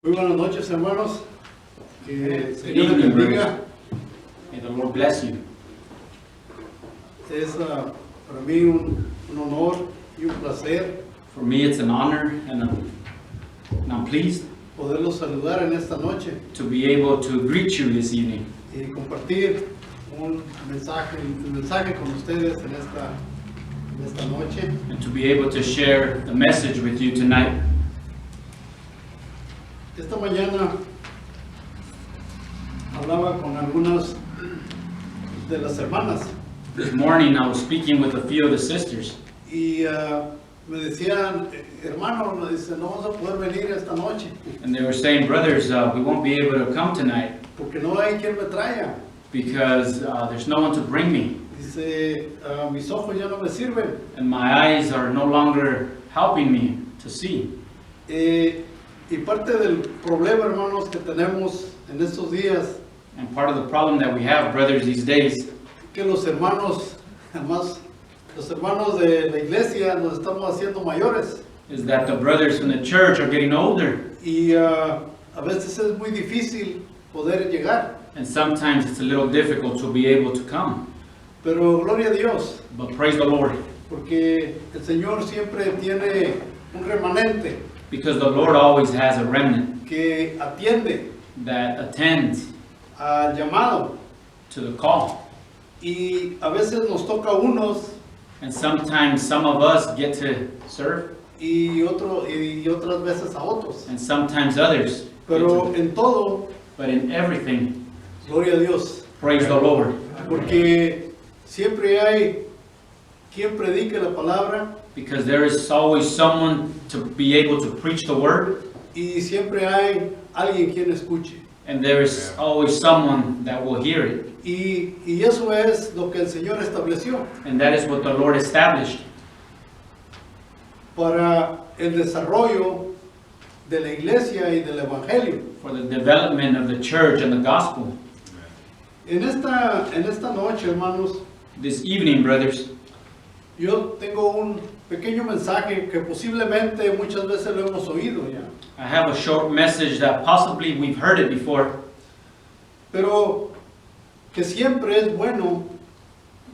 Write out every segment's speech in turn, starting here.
Muy buenas noches, hermanos. Que Good Dios les evening, bendiga. brothers. May the Lord bless you. Es para mí un honor y un placer For me, it's an honor and I'm pleased poderlos saludar en esta noche to be able to greet you this evening y compartir un mensaje con ustedes en esta noche. and to be able to share the message with you tonight. Esta mañana hablaba con algunas de las hermanas This morning, I was speaking with a few of the sisters, y me decían, hermano, me dice, no vamos a poder venir esta noche and they were saying, brothers, we won't be able to come tonight porque no hay quien me traiga. because there's no one to bring me, Dice, mis ojos ya no me sirven. and my eyes are no longer helping me to see. Y parte del problema, hermanos, que tenemos en estos días, And part of the problem that we have, brothers, these days, que los hermanos, además, los hermanos de la iglesia nos estamos haciendo mayores. is that the brothers from the church are getting older. Y a veces es muy difícil poder llegar. And sometimes it's a little difficult to be able to come. Pero gloria a Dios, But praise the Lord, porque el Señor siempre tiene un remanente because the Lord always has a remnant que atiende that attends al llamado. to the call. Y a veces nos toca a unos And sometimes some of us get to serve, y otras veces a otros. and sometimes others. get Pero to. en todo, But in everything, gloria a Dios, praise the Lord, porque siempre hay quien predique la palabra because there is always someone to be able to preach the word, y siempre hay alguien quien escuche. and there is always someone that will hear it. Y eso es lo que el Señor estableció And that is what the Lord established para el desarrollo de la iglesia y del evangelio. for the development of the church and the gospel. En esta noche, hermanos, This evening, brothers, yo tengo un pequeño mensaje que posiblemente muchas veces lo hemos oído ya. I have a short message that possibly we've heard it before, Pero que siempre es bueno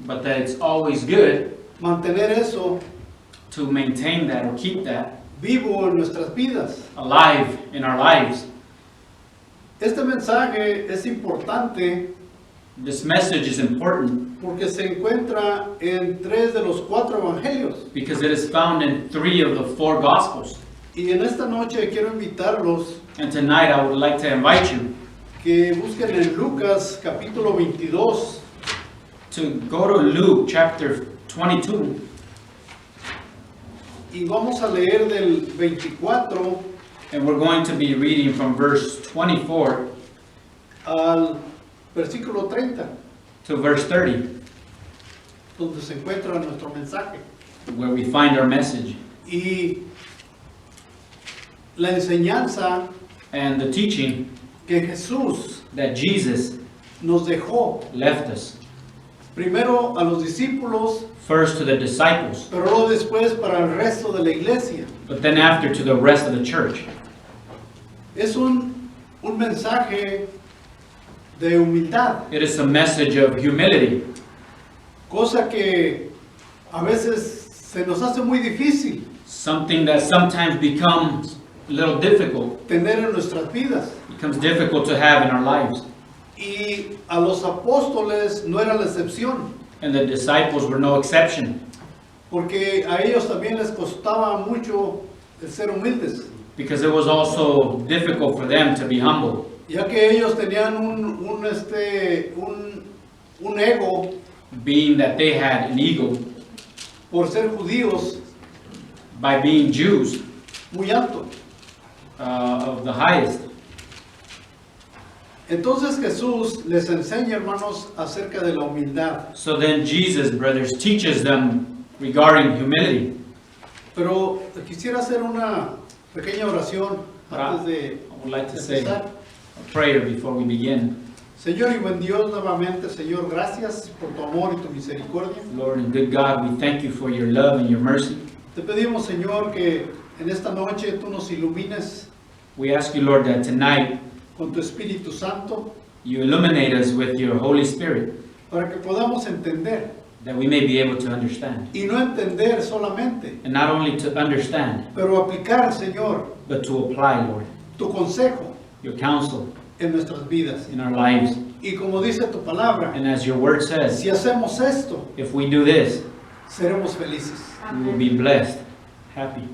but that it's always good mantener eso to maintain that or keep that vivo en nuestras vidas. alive in our lives. Este mensaje es importante This message is important porque se encuentra en 3 de los 4 evangelios. because it is found in 3 of the 4 gospels. Y en esta noche quiero invitarlos And tonight I would like to invite you que busquen en Lucas capítulo 22 to go to Luke chapter 22, y vamos a leer del 24 and we're going to be reading from verse 24 al versículo 30, to verse 30, donde se encuentra nuestro mensaje. where we find our message. Y la enseñanza And the teaching que Jesús that Jesus nos dejó, left us. primero a los discípulos, First to the disciples, pero luego después para el resto de la iglesia. but then after to the rest of the church. Es un mensaje de humildad, It is a message of humility, cosa que a veces se nos hace muy difícil something that sometimes becomes a little difficult, tener en nuestras vidas. becomes difficult to have in our lives. Y a los apóstoles no era la excepción, And the disciples were no exception, porque a ellos también les costaba mucho el ser humildes, because it was also difficult for them to be humble, ya que ellos tenían un ego being that they had an ego por ser judíos by being Jews muy alto. of the highest. Entonces Jesús les enseña, hermanos, acerca de la humildad. So then Jesus, brothers, teaches them regarding humility. Pero quisiera hacer una pequeña oración antes de I would like to say empezar. a prayer before we begin. Señor y buen Dios, nuevamente, Señor, gracias por tu amor y tu misericordia. Lord and good God, we thank you for your love and your mercy. Te pedimos, Señor, que en esta noche tú nos ilumines We ask you, Lord, that tonight con tu Espíritu Santo you illuminate us with your Holy Spirit, para que podamos entender. that we may be able to understand. Y no entender solamente, And not only to understand, pero aplicar, Señor, but to apply, Lord, tu consejo your counsel en nuestras vidas. in our lives. Y como dice tu palabra, And as your word says, si hacemos esto, if we do this, seremos felices. we will be blessed, happy.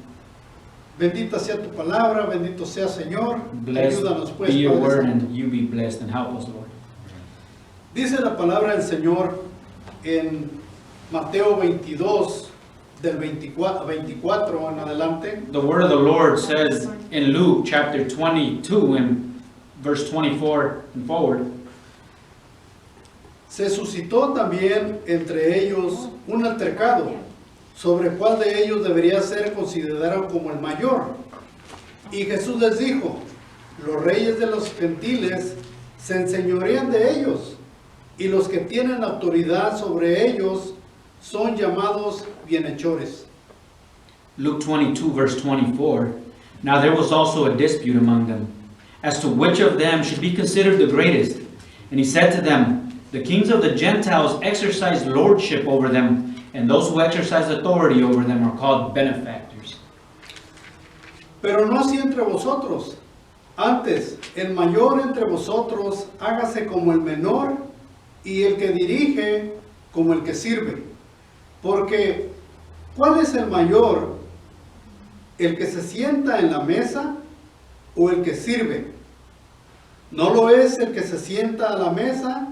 Bendita sea tu palabra, bendito sea Señor. Blessed Ayúdanos pues, be your Padre word, Santo. and you be blessed, and help us, Lord. Dice la palabra del Señor en Mateo 22, del 24 en adelante. The word of the Lord says in Luke chapter 22 and verse 24 and forward, Se suscitó también entre ellos un altercado sobre cuál de ellos debería ser considerado como el mayor. Y Jesús les dijo, los reyes de los gentiles se enseñorean de ellos, y los que tienen autoridad sobre ellos son llamados bienhechores. Luke 22 verse 24, now there was also a dispute among them, as to which of them should be considered the greatest. And he said to them, the kings of the Gentiles exercise lordship over them, and those who exercise authority over them are called benefactors. Pero no así entre vosotros. Antes, el mayor entre vosotros hágase como el menor, y el que dirige como el que sirve. Porque, ¿cuál es el mayor? ¿El que se sienta en la mesa o el que sirve? ¿No lo es el que se sienta a la mesa?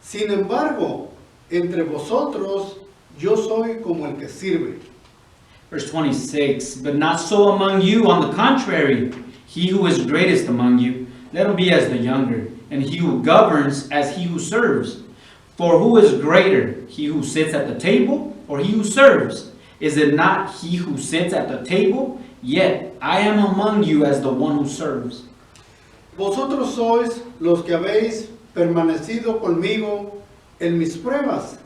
Sin embargo, entre vosotros yo soy como el que sirve. Verse 26, but not so among you, on the contrary, he who is greatest among you, let him be as the younger, and he who governs as he who serves. For who is greater, he who sits at the table, or he who serves? Is it not he who sits at the table? Yet I am among you as the one who serves. Vosotros sois los que habéis permanecido conmigo en mis pruebas.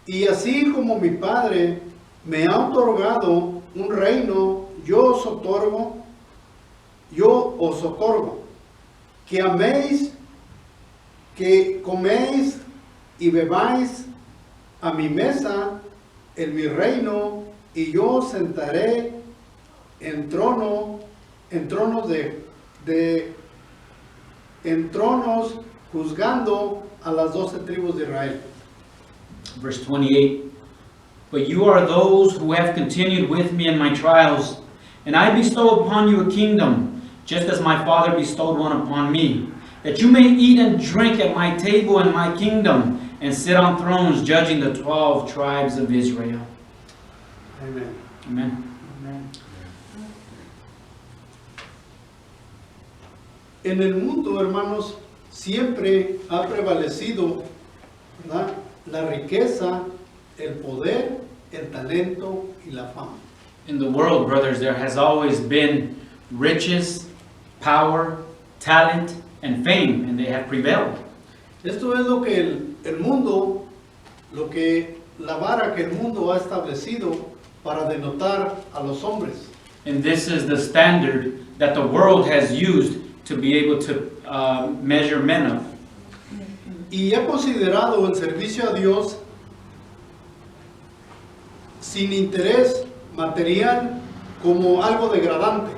Y así como mi Padre me ha otorgado un reino, yo os otorgo, que améis, que coméis y bebáis a mi mesa en mi reino, y yo os sentaré en tronos juzgando a las 12 tribus de Israel. Verse 28, but you are those who have continued with me in my trials, and I bestow upon you a kingdom, just as my Father bestowed one upon me, that you may eat and drink at my table in my kingdom, and sit on thrones judging the 12 tribes of Israel. Amén. Amen. En el mundo, hermanos, siempre ha prevalecido, ¿verdad?, la riqueza, el poder, el talento y la fama. In the world, brothers, there has always been riches, power, talent, and fame, and they have prevailed. Esto es lo que el mundo, la vara que el mundo ha establecido para denotar a los hombres. And this is the standard that the world has used to be able to measure men of. Y ha considerado el servicio a Dios sin interés material como algo degradante.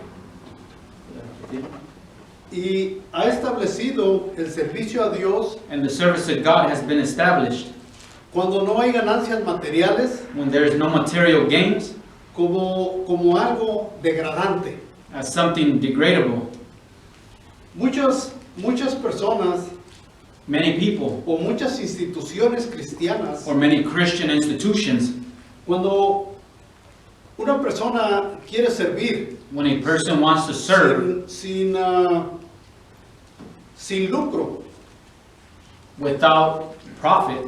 Y ha establecido el servicio a Dios And the service of God has been established cuando no hay ganancias materiales when there is no material gains como algo degradante. as something degradable. Muchas personas Many people o muchas instituciones cristianas, or many Christian institutions, cuando una persona quiere servir when a person wants to serve sin lucro, without profit,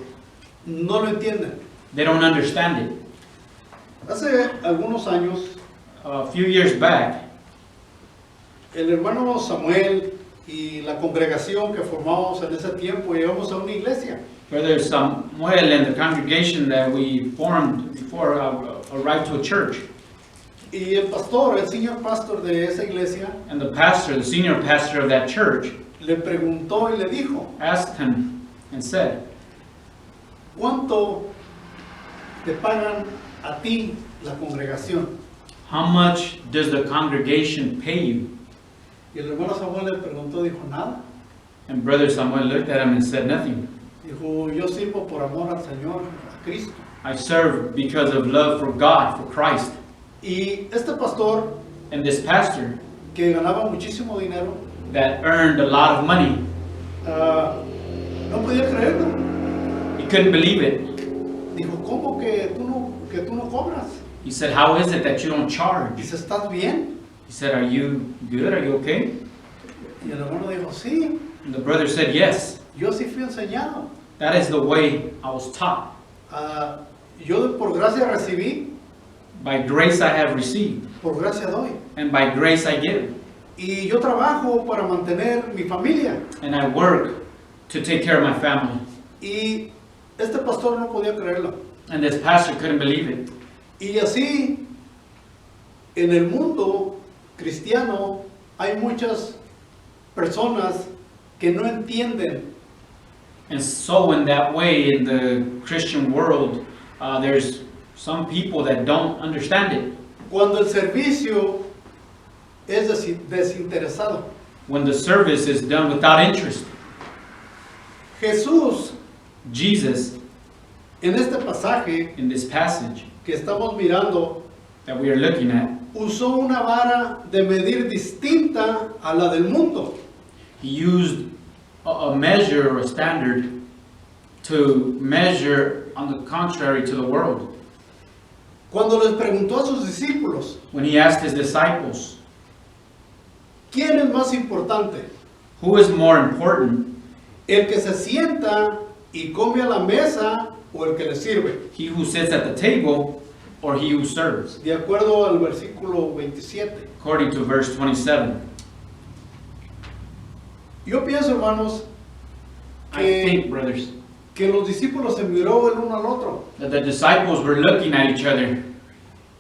no lo entienden. they don't understand it. Hace algunos años, A few years back, el hermano Samuel y la congregación que formamos en ese tiempo llegamos a una iglesia. Brother Samuel and the congregation that we formed before arrived to a church. Y el pastor, el senior pastor de esa iglesia, And the pastor, the senior pastor of that church, le preguntó y le dijo, asked him and said, ¿cuánto te pagan a ti la congregación? how much does the congregation pay you? Y el hermano Samuel le preguntó, dijo, nada. And Brother Samuel looked at him and said nothing. Dijo, yo sirvo por amor al Señor, a Cristo. I serve because of love for God, for Christ. Y este pastor, And this pastor que ganaba muchísimo dinero, that earned a lot of money, no podía creerlo. he couldn't believe it. Dijo, ¿cómo que tú no cobras? He said, how is it that you don't charge? Dice, ¿estás bien? He said, are you good? Are you okay? Y el hermano dijo, sí, And the brother said, yes, yo sí fui enseñado. that is the way I was taught. Yo por gracia recibí, By grace I have received, por gracia doy. and by grace I give. Y yo trabajo para mantener mi familia. And I work to take care of my family. Y este pastor no podía creerlo. And this pastor couldn't believe it. Y así, en el mundo cristiano hay muchas personas que no entienden And so in that way, in the Christian world, there's some people that don't understand it. cuando el servicio es desinteresado. When the service is done without interest. Jesús, Jesus, en este pasaje in this passage que estamos mirando, that we are looking at, usó una vara de medir distinta a la del mundo. he used a measure or a standard to measure on the contrary to the world. Cuando les preguntó a sus discípulos, When he asked his disciples, ¿quién es más importante? who is more important, ¿El que se sienta y come a la mesa o el que le sirve? he who sits at the table or he who serves? De acuerdo al versículo 27. According to verse 27. Yo pienso, hermanos, I think, brothers, que los discípulos se miró el uno al otro that the disciples were looking at each other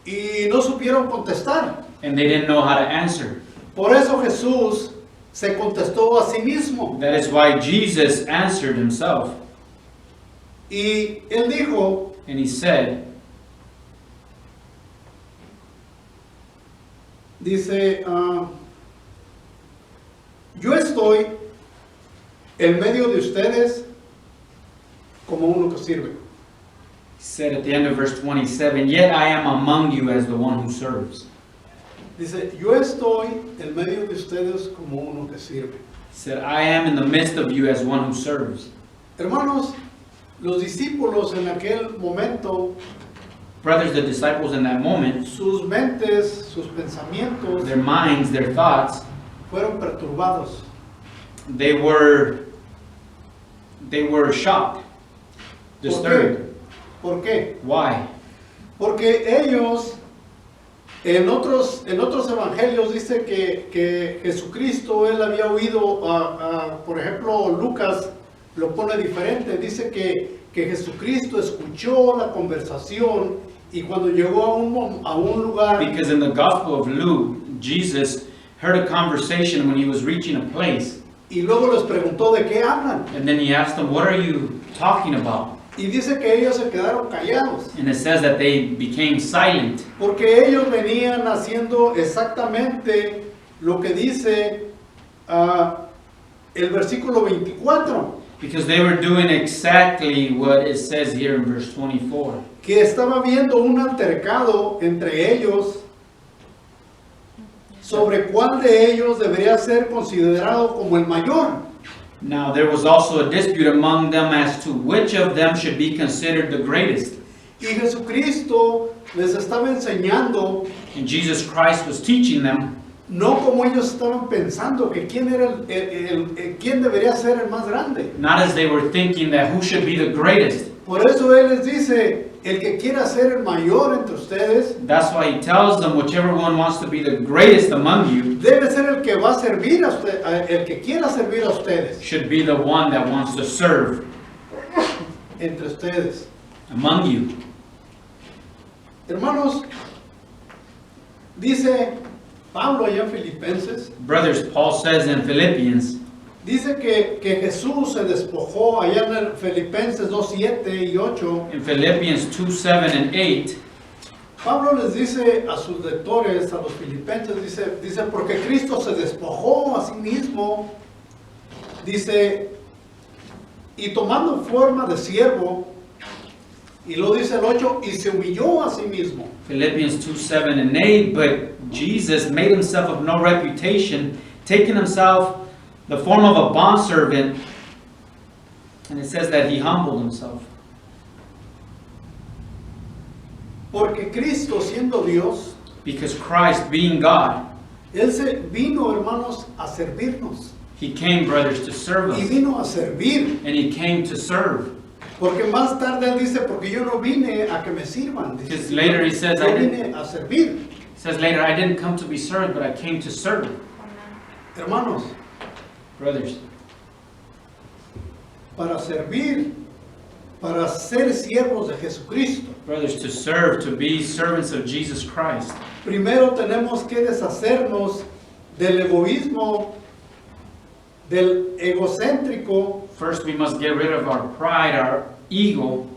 y no supieron contestar. and they didn't know how to answer. Por eso Jesús se contestó a sí mismo. That is why Jesus answered himself. Y él dijo, And he said, dice, yo estoy en medio de ustedes como uno que sirve. he said at the end of verse 27, yet I am among you as the one who serves. Dice, yo estoy en medio de ustedes como uno que sirve. He said, I am in the midst of you as one who serves. Hermanos, los discípulos en aquel momento, Brothers, the disciples in that moment, sus mentes, sus pensamientos their minds, their thoughts, fueron perturbados. they were shocked, disturbed. ¿Por qué? Why? Porque ellos, en otros evangelios dice que Jesucristo, él había oído, por ejemplo, Lucas lo pone diferente, dice que Jesucristo escuchó la conversación y cuando llegó a un lugar, Because in the Gospel of Luke, Jesus heard a conversation when he was reaching a place. y luego les preguntó de qué hablan. And then he asked them, what are you talking about? Y dice que ellos se quedaron callados, And it says that they became silent. porque ellos venían haciendo exactamente lo que dice el versículo 24. Because they were doing exactly what it says here in verse 24. Que estaba viendo un altercado entre ellos sobre cuál de ellos debería ser considerado como el mayor. Now there was also a dispute among them as to which of them should be considered the greatest. Y Jesucristo les estaba enseñando, And Jesus Christ was teaching them, no como ellos estaban pensando que quién era quién debería ser el más grande. not as they were thinking that who should be the greatest. Por eso Él les dice, el que quiera ser el mayor entre ustedes, That's why he tells them, whichever one wants to be the greatest among you debe ser el que va a servir a usted, el que quiera servir a ustedes, should be the one that wants to serve entre ustedes. among you. Hermanos, Dice Pablo allá en Filipenses, Brothers, Paul says in Philippians, dice que Jesús se despojó allá en el Filipenses 2:7 y 8. in Philippians 2:7 and 8, Pablo les dice a sus lectores, a los filipenses, dice, porque Cristo se despojó a sí mismo, dice, y tomando forma de siervo, y lo dice el 8, y se humilló a sí mismo. Philippians 2:7 and 8, but Jesus made himself of no reputation, taking himself the form of a bondservant, and it says that he humbled himself. Porque Cristo, siendo Dios, Because Christ, being God, Él se vino, hermanos, a servirnos. he came, brothers, to serve Y us, vino a servir. and he came to serve. Porque más tarde Él dice, porque yo no vine a que me sirvan. Dice, Because later he says, yo I didn't- vine a servir. It says later, I didn't come to be served, but I came to serve. Hermanos, Brothers, para servir, para ser siervos de Jesucristo, brothers, to serve, to be servants of Jesus Christ. primero tenemos que deshacernos del egoísmo, del egocéntrico First, we must get rid of our pride, our ego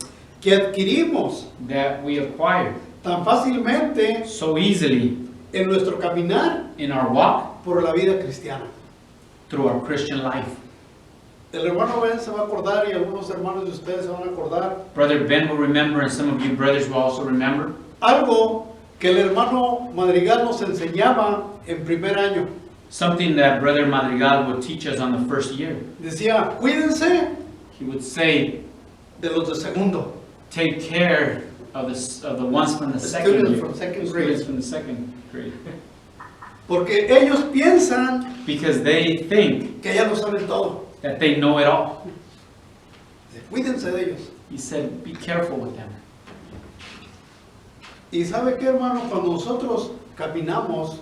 que adquirimos that we acquire tan fácilmente so easily en nuestro caminar in our walk por la vida cristiana. through our Christian life. El hermano Ben se va a acordar y algunos hermanos de ustedes se van a acordar Brother Ben will remember, and some of you brothers will also remember, algo que el hermano Madrigal nos enseñaba en primer año. something that Brother Madrigal would teach us on the first year. Decía, cuídense He would say, de los de segundo. take care of the ones from the The second students year. from second Students grade. from the second grade. Porque ellos piensan Because they think que ya lo saben todo. that they know it all. Cuídense de ellos. He said, be careful with them. Y sabe qué, hermano, cuando nosotros caminamos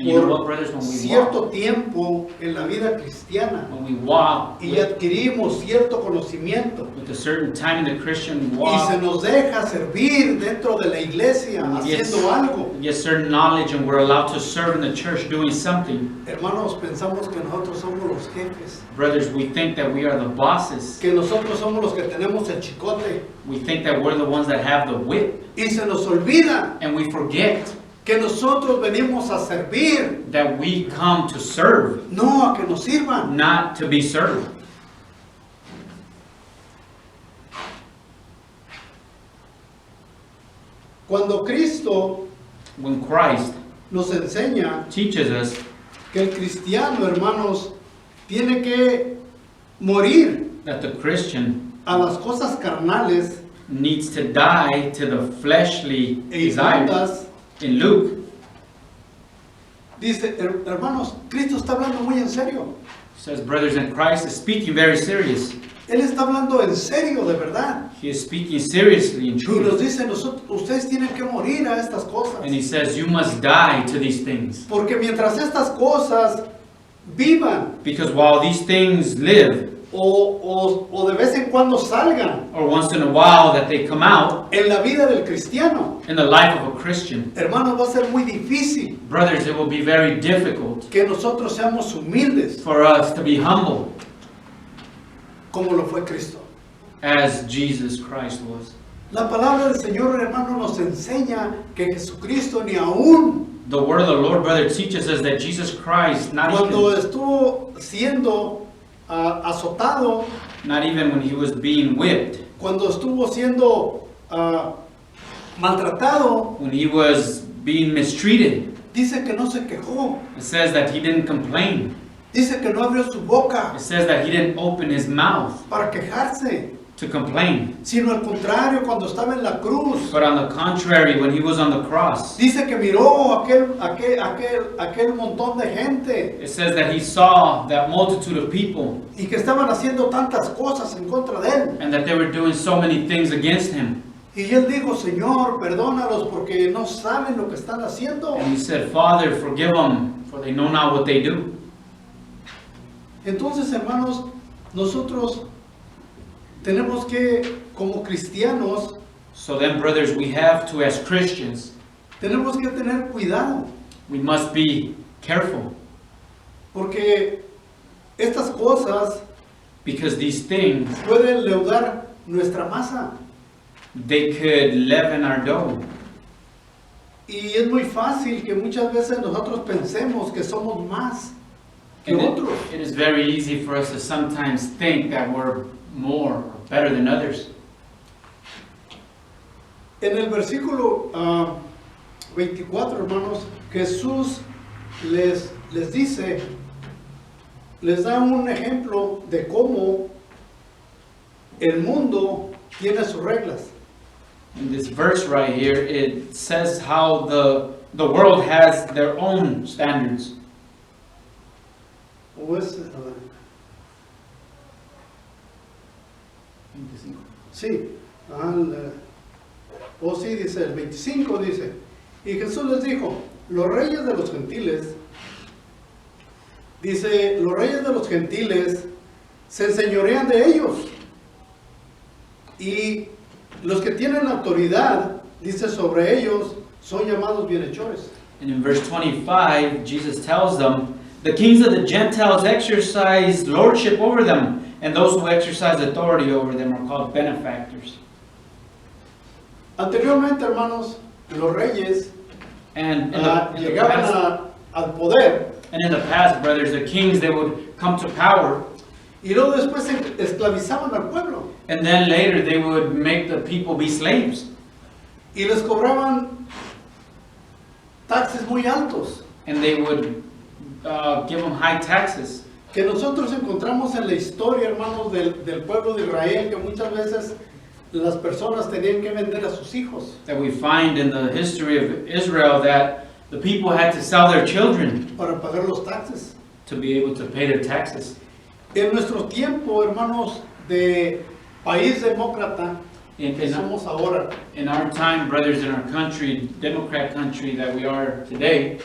And you know por what, brothers, when we cierto tiempo en la vida cristiana walk y with adquirimos cierto conocimiento a certain time in the Christian y se walk, nos deja servir dentro de la iglesia Yes. haciendo algo, we get certain knowledge and we're allowed to serve in the church doing something. hermanos, pensamos que nosotros somos los jefes, Brothers, we think that we are the bosses. que nosotros somos los que tenemos el chicote We think that we're the ones that have the whip. y se nos olvida And we forget que nosotros venimos a servir, that we come to serve, no a que nos sirvan. not to be served. Cuando Cristo When Christ nos enseña teaches us que el cristiano, hermanos, tiene que morir that the Christian a las cosas carnales needs to die to the fleshly e desires. inmundas, In Luke, dice, hermanos, Cristo está hablando muy en serio. it says, brothers, and Christ is speaking very serious. Él está hablando en serio, de verdad. He is speaking seriously and Y nos truly. dice, ustedes tienen que morir a estas cosas. And he says, you must die to these things. Porque mientras estas cosas vivan Because while these things live, o de vez en cuando salgan or once in a while that they come out en la vida del cristiano, in the life of a Christian, hermanos, va a ser muy difícil brothers, it will be very difficult que nosotros seamos humildes for us to be humble como lo fue Cristo. as Jesus Christ was. La palabra del Señor, hermano, nos enseña que Jesucristo ni aún The word of the Lord, brother, teaches us that Jesus Christ, cuando estuvo siendo azotado, not even when he was being whipped, cuando estuvo siendo maltratado, when he was being mistreated, dice que no se quejó, it says that he didn't complain. dice que no abrió su boca It says that he didn't open his mouth para quejarse, to complain. sino al contrario, cuando estaba en la cruz, But on the contrary, when he was on the cross, dice que miró aquel montón de gente it says that he saw that multitude of people y que estaban haciendo tantas cosas en contra de él. and that they were doing so many things against him. Y él dijo, Señor, perdónalos porque no saben lo que están haciendo. And he said, Father, forgive them, for they know not what they do. Entonces, hermanos, nosotros tenemos que, como cristianos, So then, brothers, we have to, as Christians, tenemos que tener cuidado, We must be careful porque estas cosas because these things, pueden leudar nuestra masa. they could leaven our dough. Y es muy fácil que muchas veces nosotros pensemos que somos más que And otros. it is very easy for us to sometimes think that we're more or better than others. En el versículo 24, hermanos, Jesús les dice, les da un ejemplo de cómo el mundo tiene sus reglas. In this verse right here, it says how the world has their own standards. ¿O es, sí, sí, dice el 25, dice, y Jesús les dijo, los reyes de los gentiles, dice, los reyes de los gentiles se enseñorean de ellos, y los que tienen autoridad, dice, sobre ellos, son llamados bienhechores. And in verse 25, Jesus tells them, the kings of the Gentiles exercise lordship over them, and those who exercise authority over them are called benefactors. Anteriormente, hermanos, los reyes And in llegaban al poder, the past, brothers, the kings, they would come to power, y luego después esclavizaban al pueblo, and then later they would make the people be slaves. y les cobraban taxes muy altos, And they would give them high taxes. que nosotros encontramos en la historia, hermanos, del pueblo de Israel, que muchas veces las personas tenían que vender a sus hijos That we find in the history of Israel that the people had to sell their children para pagar los taxes. to be able to pay their taxes. En nuestro tiempo, hermanos, de país demócrata, que In somos ahora, our time, brothers, in our country, Democrat country that we are today,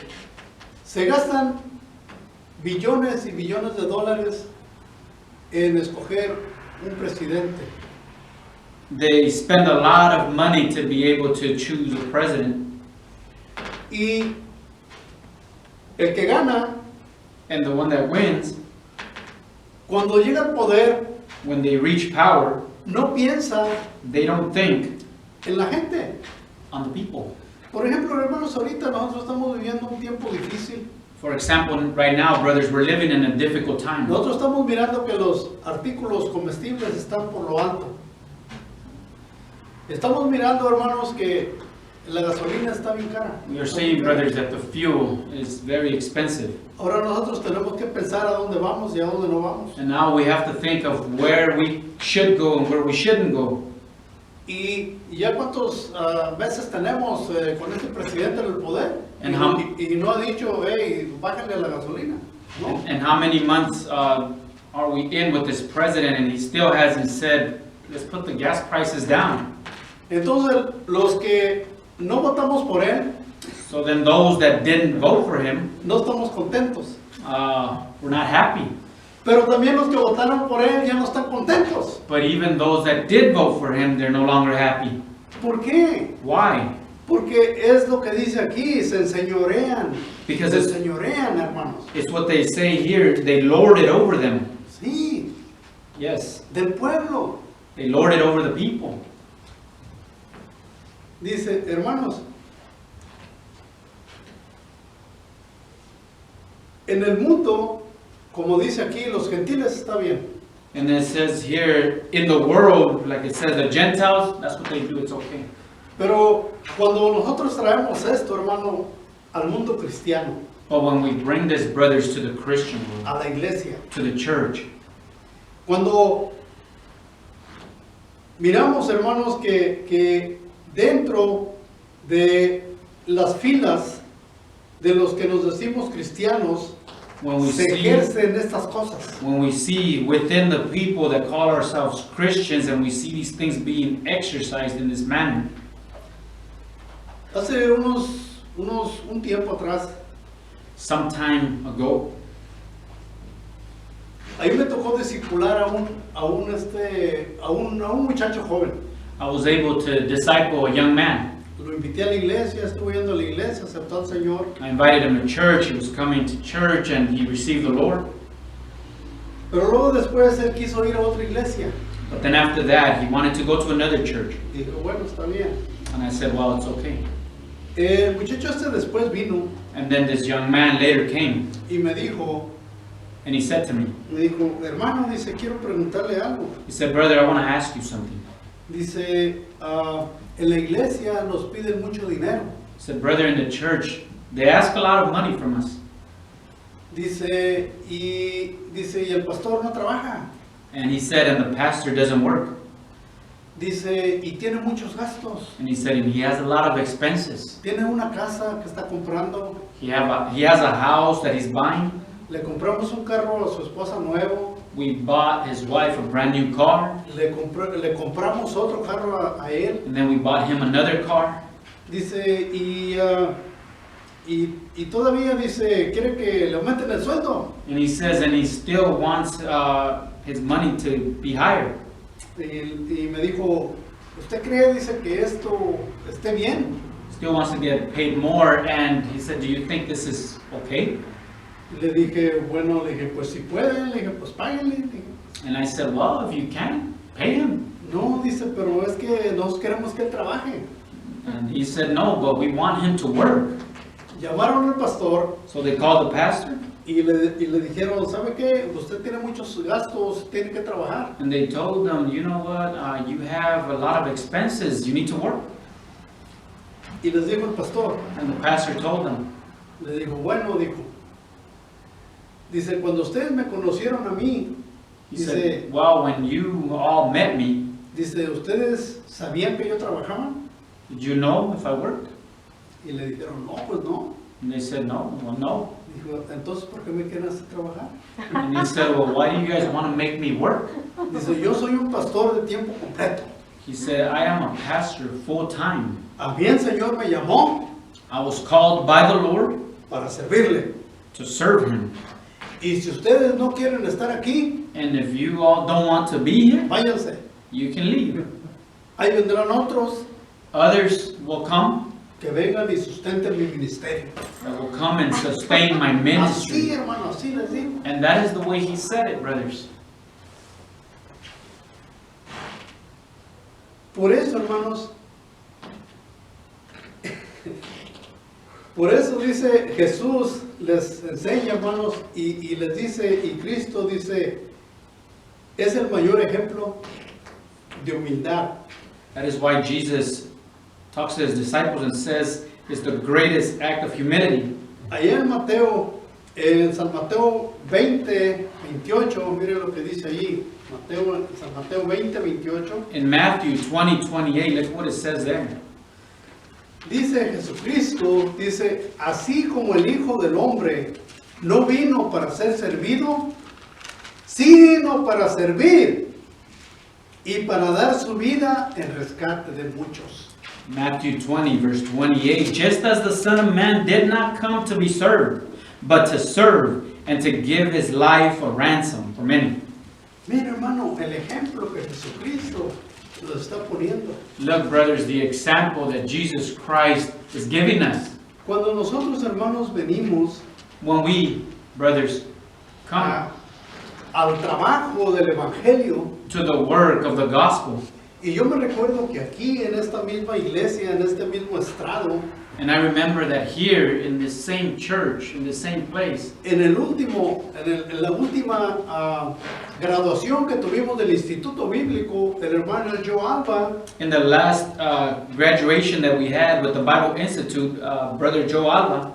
se gastan billones y billones de dólares en escoger un presidente. they spend a lot of money to be able to choose a president. Y el que gana, And the one that wins, cuando llega al poder, when they reach power, no piensa they don't think en la gente. on the people. Por ejemplo, hermanos, ahorita nosotros estamos viviendo un tiempo difícil. For example, right now, brothers, we're living in a difficult time. Nosotros estamos mirando que los artículos comestibles están por lo alto. Estamos mirando, hermanos, que la gasolina está bien cara. We are seeing, brothers, that the fuel is very expensive. Ahora nosotros tenemos que pensar a dónde vamos y a dónde no vamos. And now we have to think of where we should go and where we shouldn't go. Y ya cuántos veces tenemos con este presidente en el poder And y no ha dicho, hey, bájale a la gasolina. No. And how many months are we in with this president and he still hasn't said, let's put the gas prices down. Entonces, los que no votamos por él, So then those that didn't vote for him, no estamos contentos. we're not happy. Pero también los que votaron por él ya no están contentos. But even those that did vote for him, they're no longer happy. ¿Por qué? Why? Porque es lo que dice aquí, se enseñorean. Because Se it's, enseñorean, hermanos. it's what they say here, they lord it over them. Sí, Yes, del pueblo. they lord it over the people. Dice, hermanos, en el mundo, como dice aquí, los gentiles está bien. And it says here, in the world, like it says, the Gentiles, that's what they do, it's okay. Pero cuando nosotros traemos esto, hermano, al mundo cristiano, But when we bring this, brothers, to the Christian world, a la iglesia, to the church, cuando miramos, hermanos, que dentro de las filas de los que nos decimos cristianos, when we se see, ejercen estas cosas. when we see within the people that call ourselves Christians and we see these things being exercised in this manner. Hace un tiempo atrás, Some time ago, ahí me tocó discipular a un muchacho joven. I was able to disciple a young man. Lo invité a la iglesia, estuve yendo a la iglesia, aceptó al Señor. I invited him to church. He was coming to church and he received the Lord. Pero luego después él quiso ir a otra iglesia. But then after that, he wanted to go to another church. Y dijo, bueno, está bien. And I said, well, it's okay. El muchacho este después vino And then this young man later came y me dijo, and he said to me, hermano, dice, quiero preguntarle algo. he said, brother, I want to ask you something. Dice, en la iglesia nos piden mucho dinero. He said, brother, in the church, they ask a lot of money from us. Dice, y el pastor no trabaja. And he said, and the pastor doesn't work. Dice, y tiene muchos gastos. And he said, and he has a lot of expenses. Tiene una casa que está comprando. He has a house that he's buying. Le compramos un carro a su esposa nuevo. We bought his wife a brand new car. Le compramos otro carro a él. And then we bought him another car. Dice, y todavía dice, quiere que le aumenten el sueldo. And he says, and he still wants his money to be higher. Y me dijo, ¿usted cree, dice, que esto esté bien? Still wants to get paid more. And he said, do you think this is okay? Le dije, bueno, le dije, pues si pueden, le dije, pues páguenle. And I said, well, if you can, pay him. No, dice, pero es que nos queremos que él trabaje. And he said, no, but we want him to work. Llamaron al pastor So they called the pastor. y le dijeron, ¿sabe qué? Usted tiene muchos gastos, tiene que trabajar. And they told them, you know what, you have a lot of expenses, you need to work. Y les dijo el pastor, And the pastor told them, le dijo, bueno, dice, cuando ustedes me conocieron a mí, he dice, said, well, when you all met me, dice, ¿ustedes sabían que yo trabajaba? did you know if I worked? Y le dijeron, no, pues no. And they said, no, well, no. Dijo, entonces, ¿por qué me quieren hacer trabajar? And he said, well, why do you guys want to make me work? Dice, yo soy un pastor de tiempo completo. He said, I am a pastor full time. A mí el Señor me llamó I was called by the Lord para servirle. to serve him. Y si ustedes no quieren estar aquí, And if you all don't want to be here, váyanse. you can leave. Ahí vendrán otros Others will come que vengan y sustenten mi ministerio. that will come and sustain my Así, ministry. hermano, así les digo. And that is the way he said it, brothers. Por eso, hermanos, por eso dice Jesús, les enseña, hermanos, y les dice, y Cristo dice, es el mayor ejemplo de humildad. That is why Jesus talks to his disciples and says it's the greatest act of humility. Allá en San Mateo 20, 28, mire lo que dice allí, San Mateo 20, 28, In Matthew 20:28, look what it says there. dice Jesucristo, dice, así como el Hijo del Hombre no vino para ser servido, sino para servir y para dar su vida en rescate de muchos. Matthew 20, verse 28. Just as the Son of Man did not come to be served, but to serve and to give his life a ransom for many. Mira, hermano, el ejemplo que Jesucristo lo está poniendo. Look, brothers, the example that Jesus Christ is giving us. Cuando nosotros, hermanos, venimos When we, brothers, come al trabajo del Evangelio, to the work of the gospel. y yo me recuerdo que aquí en esta misma iglesia, en este mismo estrado, And I remember that here in this same church, in the same place, en la última graduación que tuvimos del Instituto Bíblico, el hermano Joe Alba, in the last graduation that we had with the Bible Institute, Brother Joe Alba,